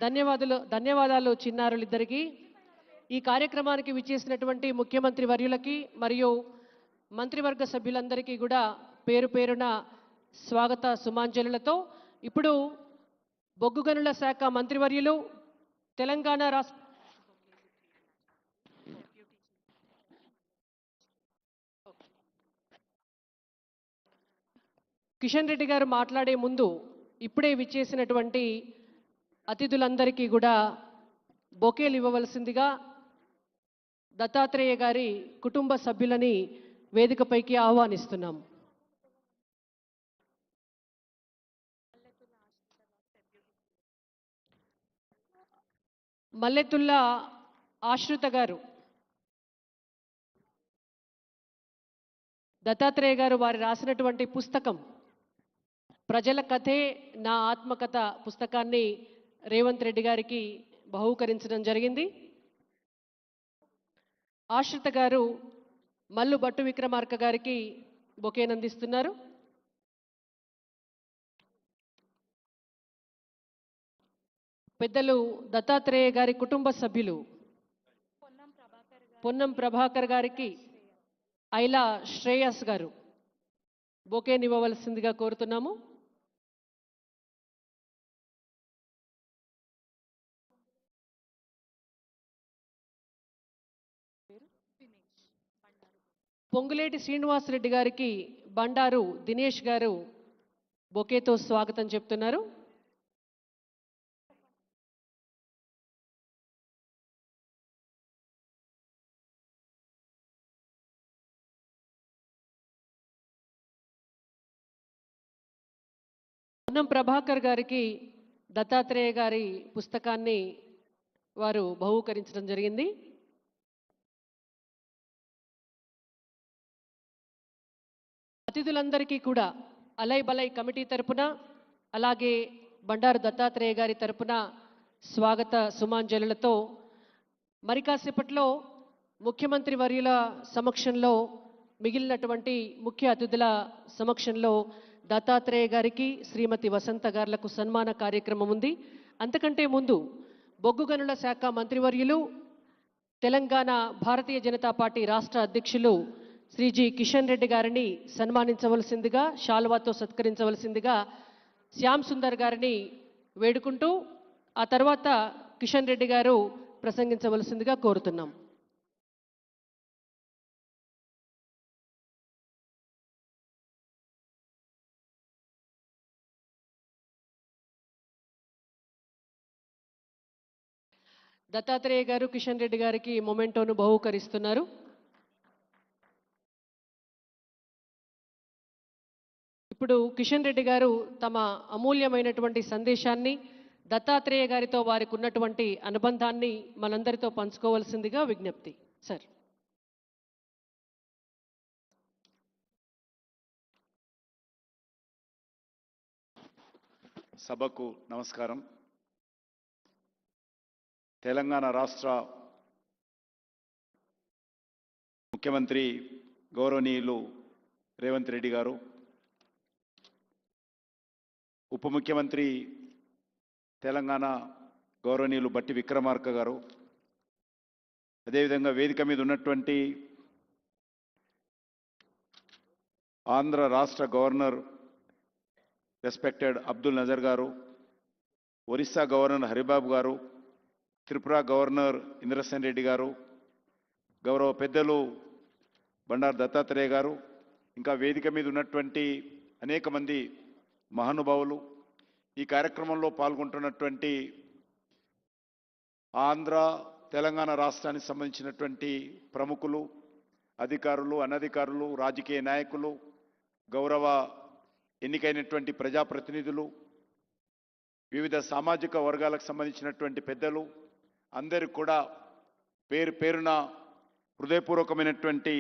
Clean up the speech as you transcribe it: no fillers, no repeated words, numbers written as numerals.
ధన్యవాదాలు చిన్నారులిద్దరికీ. ఈ కార్యక్రమానికి విచ్చేసినటువంటి ముఖ్యమంత్రి వర్యులకి మరియు మంత్రివర్గ సభ్యులందరికీ కూడా పేరు పేరున స్వాగత సుమాంజలులతో ఇప్పుడు బొగ్గు గనుల శాఖ మంత్రివర్యులు తెలంగాణ రాష్ట్ర కిషన్ రెడ్డి గారు మాట్లాడే ముందు ఇప్పుడే విచ్చేసినటువంటి అతిథులందరికీ కూడా బొకేలు ఇవ్వవలసిందిగా దత్తాత్రేయ గారి కుటుంబ సభ్యులని వేదికపైకి ఆహ్వానిస్తున్నాం. మల్లెతుల్లా ఆశ్రిత గారు, దత్తాత్రేయ గారు వారు రాసినటువంటి పుస్తకం ప్రజల కథే నా ఆత్మకథ పుస్తకాన్ని రేవంత్ రెడ్డి గారికి బహూకరించడం జరిగింది. ఆశ్రిత గారు మల్లు భట్టు విక్రమార్క గారికి బొకేనందిస్తున్నారు. పెద్దలు దత్తాత్రేయ గారి కుటుంబ సభ్యులు పొన్నం ప్రభాకర్ గారికి ఐలా శ్రేయస్ గారు బొకేనివ్వవలసిందిగా కోరుతున్నాము. పొంగులేటి శ్రీనివాసరెడ్డి గారికి బండారు దినేష్ గారు బొకేతో స్వాగతం చెప్తున్నారు. పొన్నం ప్రభాకర్ గారికి దత్తాత్రేయ గారి పుస్తకాన్ని వారు బహూకరించడం జరిగింది. అతిథులందరికీ కూడా అలై బలై కమిటీ తరపున అలాగే బండారు దత్తాత్రేయ గారి తరపున స్వాగత సుమాంజలులతో మరి కాసేపట్లో ముఖ్యమంత్రి వర్యుల సమక్షంలో మిగిలినటువంటి ముఖ్య అతిథుల సమక్షంలో దత్తాత్రేయ గారికి శ్రీమతి వసంత గారులకు సన్మాన కార్యక్రమం ఉంది. అంతకంటే ముందు బొగ్గు గనుల శాఖ మంత్రివర్యులు తెలంగాణ భారతీయ జనతా పార్టీ రాష్ట్ర అధ్యక్షులు శ్రీ జి కిషన్ రెడ్డి గారిని సన్మానించవలసిందిగా శాల్వాతో సత్కరించవలసిందిగా శ్యామ్ సుందర్ గారిని వేడుకుంటూ ఆ తర్వాత కిషన్ రెడ్డి గారు ప్రసంగించవలసిందిగా కోరుతున్నాం. దత్తాత్రేయ గారు కిషన్ రెడ్డి గారికి మొమెంటోను బహూకరిస్తున్నారు. ఇప్పుడు కిషన్ రెడ్డి గారు తమ అమూల్యమైనటువంటి సందేశాన్ని దత్తాత్రేయ గారితో వారికి ఉన్నటువంటి అనుబంధాన్ని మనందరితో పంచుకోవాల్సిందిగా విజ్ఞప్తి. సార్. సభకు నమస్కారం. తెలంగాణ రాష్ట్ర ముఖ్యమంత్రి గౌరవనీయులు రేవంత్ రెడ్డి గారు, ఉప ముఖ్యమంత్రి తెలంగాణ గౌరవనీయులు భట్టి విక్రమార్క గారు, అదేవిధంగా వేదిక మీద ఉన్నటువంటి ఆంధ్ర రాష్ట్ర గవర్నర్ రెస్పెక్టెడ్ అబ్దుల్ నజర్ గారు, ఒరిస్సా గవర్నర్ హరిబాబు గారు, త్రిపుర గవర్నర్ ఇంద్రసేన్ రెడ్డి గారు, గౌరవ పెద్దలు బండారు దత్తాత్రేయ గారు, ఇంకా వేదిక మీద ఉన్నటువంటి అనేక మంది మహానుభావులు, ఈ కార్యక్రమంలో పాల్గొంటున్నటువంటి ఆంధ్ర తెలంగాణ రాష్ట్రానికి సంబంధించినటువంటి ప్రముఖులు, అధికారులు, అనధికారులు, రాజకీయ నాయకులు, గౌరవ ఎన్నికైనటువంటి ప్రజాప్రతినిధులు, వివిధ సామాజిక వర్గాలకు సంబంధించినటువంటి పెద్దలు అందరికీ కూడా పేరు పేరున హృదయపూర్వకమైనటువంటి